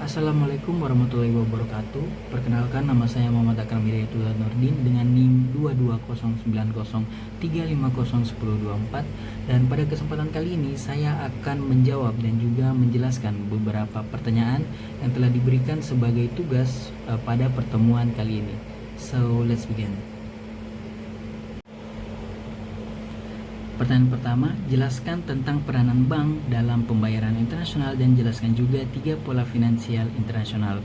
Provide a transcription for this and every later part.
Assalamualaikum warahmatullahi wabarakatuh. Perkenalkan, nama saya Muhammad Akram Hidayatullah Nurdin dengan NIM 220903501024, dan pada kesempatan kali ini saya akan menjawab dan juga menjelaskan beberapa pertanyaan yang telah diberikan sebagai tugas pada pertemuan kali ini. So, let's begin. Pertanyaan pertama, jelaskan tentang peranan bank dalam pembayaran internasional dan jelaskan juga 3 pola finansial internasional.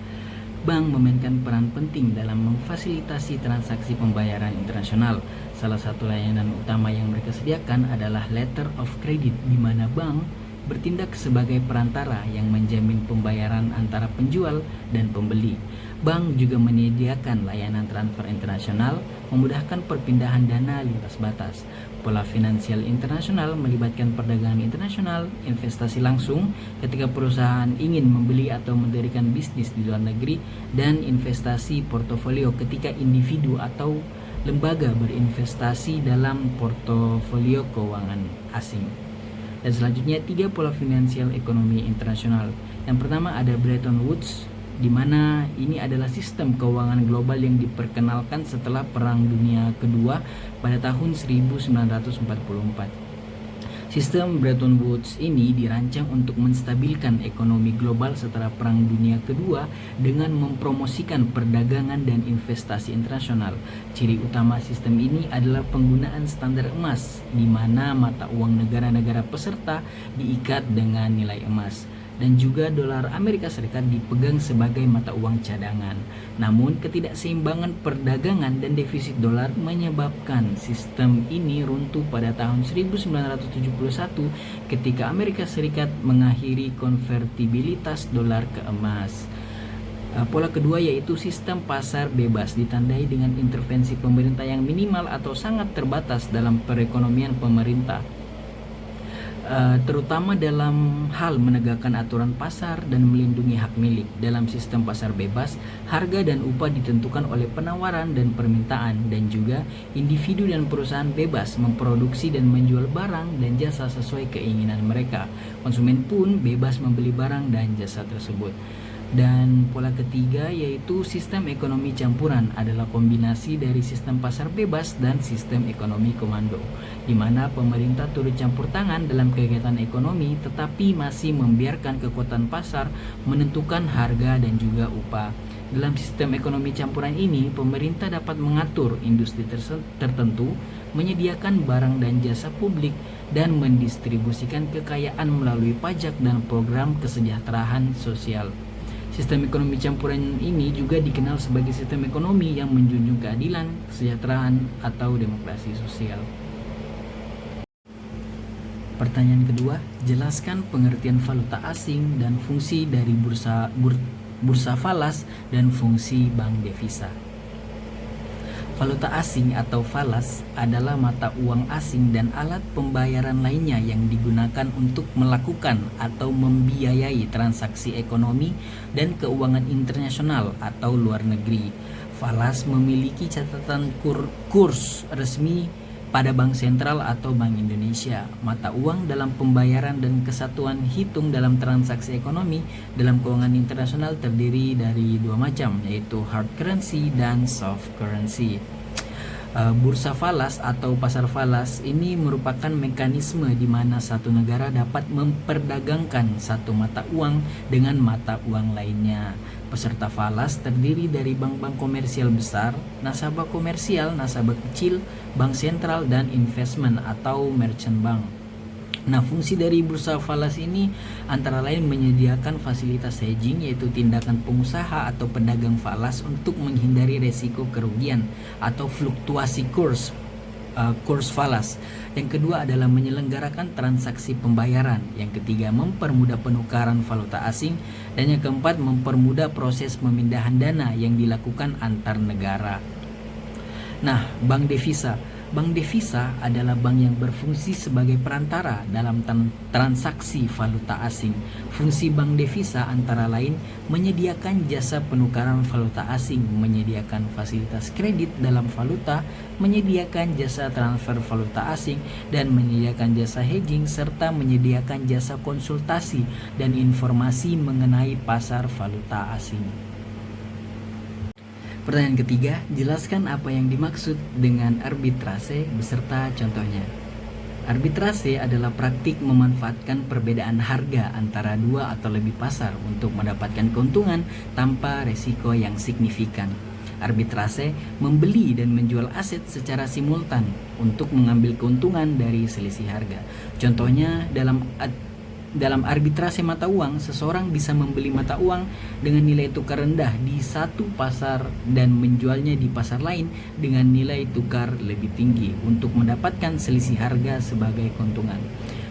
Bank memainkan peran penting dalam memfasilitasi transaksi pembayaran internasional. Salah satu layanan utama yang mereka sediakan adalah letter of credit, di mana bank bertindak sebagai perantara yang menjamin pembayaran antara penjual dan pembeli. Bank juga menyediakan layanan transfer internasional, memudahkan perpindahan dana lintas batas. Pola finansial internasional melibatkan perdagangan internasional, investasi langsung ketika perusahaan ingin membeli atau mendirikan bisnis di luar negeri, dan investasi portofolio ketika individu atau lembaga berinvestasi dalam portofolio keuangan asing. Dan selanjutnya 3 pola finansial ekonomi internasional. Yang pertama ada Bretton Woods, di mana ini adalah sistem keuangan global yang diperkenalkan setelah Perang Dunia Kedua pada tahun 1944. Sistem Bretton Woods ini dirancang untuk menstabilkan ekonomi global setelah Perang Dunia Kedua dengan mempromosikan perdagangan dan investasi internasional. Ciri utama sistem ini adalah penggunaan standar emas, di mana mata uang negara-negara peserta diikat dengan nilai emas, dan juga dolar Amerika Serikat dipegang sebagai mata uang cadangan. Namun ketidakseimbangan perdagangan dan defisit dolar menyebabkan sistem ini runtuh pada tahun 1971 ketika Amerika Serikat mengakhiri konvertibilitas dolar ke emas. Pola kedua yaitu sistem pasar bebas, ditandai dengan intervensi pemerintah yang minimal atau sangat terbatas dalam perekonomian pemerintah, terutama dalam hal menegakkan aturan pasar dan melindungi hak milik. Dalam sistem pasar bebas, harga dan upah ditentukan oleh penawaran dan permintaan, dan juga individu dan perusahaan bebas memproduksi dan menjual barang dan jasa sesuai keinginan mereka. Konsumen pun bebas membeli barang dan jasa tersebut. Dan pola ketiga yaitu sistem ekonomi campuran, adalah kombinasi dari sistem pasar bebas dan sistem ekonomi komando, di mana pemerintah turut campur tangan dalam kegiatan ekonomi tetapi masih membiarkan kekuatan pasar menentukan harga dan juga upah. Dalam sistem ekonomi campuran ini, pemerintah dapat mengatur industri tertentu, menyediakan barang dan jasa publik, dan mendistribusikan kekayaan melalui pajak dan program kesejahteraan sosial. Sistem ekonomi campuran ini juga dikenal sebagai sistem ekonomi yang menjunjung keadilan, kesejahteraan, atau demokrasi sosial. Pertanyaan kedua, jelaskan pengertian valuta asing dan fungsi dari bursa falas dan fungsi bank devisa. Valuta asing atau falas adalah mata uang asing dan alat pembayaran lainnya yang digunakan untuk melakukan atau membiayai transaksi ekonomi dan keuangan internasional atau luar negeri. Falas memiliki catatan kurs resmi pada Bank Sentral atau Bank Indonesia. Mata uang dalam pembayaran dan kesatuan hitung dalam transaksi ekonomi dalam keuangan internasional terdiri dari 2 macam, yaitu hard currency dan soft currency. Bursa falas atau pasar falas ini merupakan mekanisme di mana satu negara dapat memperdagangkan satu mata uang dengan mata uang lainnya. Peserta falas terdiri dari bank-bank komersial besar, nasabah komersial, nasabah kecil, bank sentral, dan investment atau merchant bank. Nah, fungsi dari bursa falas ini antara lain menyediakan fasilitas hedging, yaitu tindakan pengusaha atau pedagang falas untuk menghindari resiko kerugian atau fluktuasi kurs falas. Yang kedua adalah menyelenggarakan transaksi pembayaran. Yang ketiga, mempermudah penukaran valuta asing. Dan yang keempat, mempermudah proses pemindahan dana yang dilakukan antar negara. Nah, bank devisa. Bank devisa adalah bank yang berfungsi sebagai perantara dalam transaksi valuta asing. Fungsi bank devisa antara lain menyediakan jasa penukaran valuta asing, menyediakan fasilitas kredit dalam valuta, menyediakan jasa transfer valuta asing, dan menyediakan jasa hedging, serta menyediakan jasa konsultasi dan informasi mengenai pasar valuta asing. Pertanyaan ketiga, jelaskan apa yang dimaksud dengan arbitrase beserta contohnya. Arbitrase adalah praktik memanfaatkan perbedaan harga antara dua atau lebih pasar untuk mendapatkan keuntungan tanpa resiko yang signifikan. Arbitrase membeli dan menjual aset secara simultan untuk mengambil keuntungan dari selisih harga. Contohnya, dalam arbitrase mata uang, seseorang bisa membeli mata uang dengan nilai tukar rendah di satu pasar dan menjualnya di pasar lain dengan nilai tukar lebih tinggi untuk mendapatkan selisih harga sebagai keuntungan.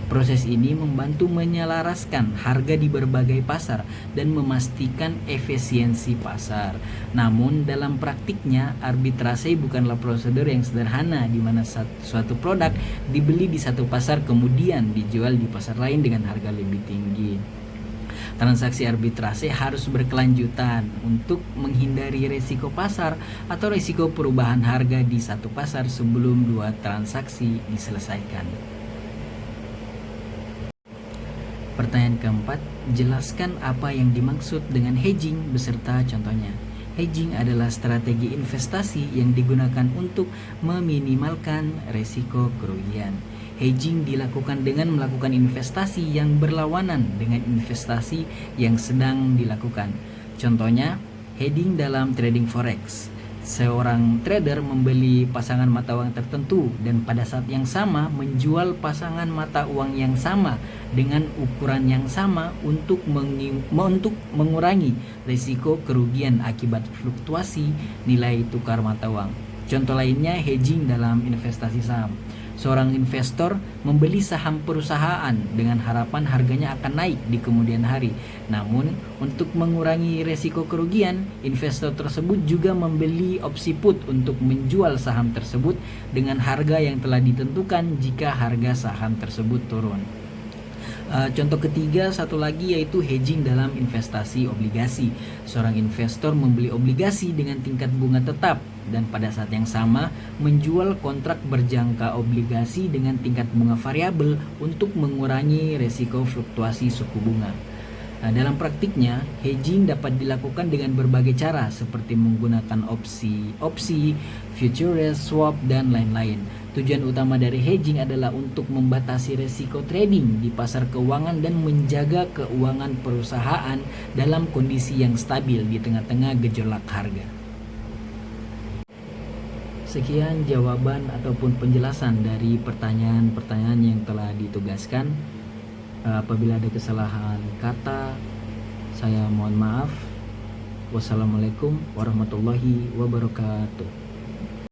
Proses ini membantu menyelaraskan harga di berbagai pasar dan memastikan efisiensi pasar. Namun dalam praktiknya, arbitrase bukanlah prosedur yang sederhana di mana suatu produk dibeli di satu pasar kemudian dijual di pasar lain dengan harga lebih tinggi. Transaksi arbitrase harus berkelanjutan untuk menghindari resiko pasar atau resiko perubahan harga di satu pasar sebelum dua transaksi diselesaikan. Pertanyaan keempat, jelaskan apa yang dimaksud dengan hedging beserta contohnya. Hedging adalah strategi investasi yang digunakan untuk meminimalkan resiko kerugian. Hedging dilakukan dengan melakukan investasi yang berlawanan dengan investasi yang sedang dilakukan. Contohnya, hedging dalam trading forex. Seorang trader membeli pasangan mata uang tertentu dan pada saat yang sama menjual pasangan mata uang yang sama dengan ukuran yang sama untuk mengurangi risiko kerugian akibat fluktuasi nilai tukar mata uang. Contoh lainnya, hedging dalam investasi saham. Seorang investor membeli saham perusahaan dengan harapan harganya akan naik di kemudian hari. Namun, untuk mengurangi resiko kerugian, investor tersebut juga membeli opsi put untuk menjual saham tersebut dengan harga yang telah ditentukan jika harga saham tersebut turun. Contoh ketiga satu lagi yaitu hedging dalam investasi obligasi. Seorang investor membeli obligasi dengan tingkat bunga tetap dan pada saat yang sama menjual kontrak berjangka obligasi dengan tingkat bunga variabel untuk mengurangi resiko fluktuasi suku bunga. Dalam praktiknya, hedging dapat dilakukan dengan berbagai cara seperti menggunakan opsi, futures, swap, dan lain-lain. Tujuan utama dari hedging adalah untuk membatasi resiko trading di pasar keuangan dan menjaga keuangan perusahaan dalam kondisi yang stabil di tengah-tengah gejolak harga. Sekian jawaban ataupun penjelasan dari pertanyaan-pertanyaan yang telah ditugaskan. Apabila ada kesalahan kata, saya mohon maaf. Wassalamualaikum warahmatullahi wabarakatuh.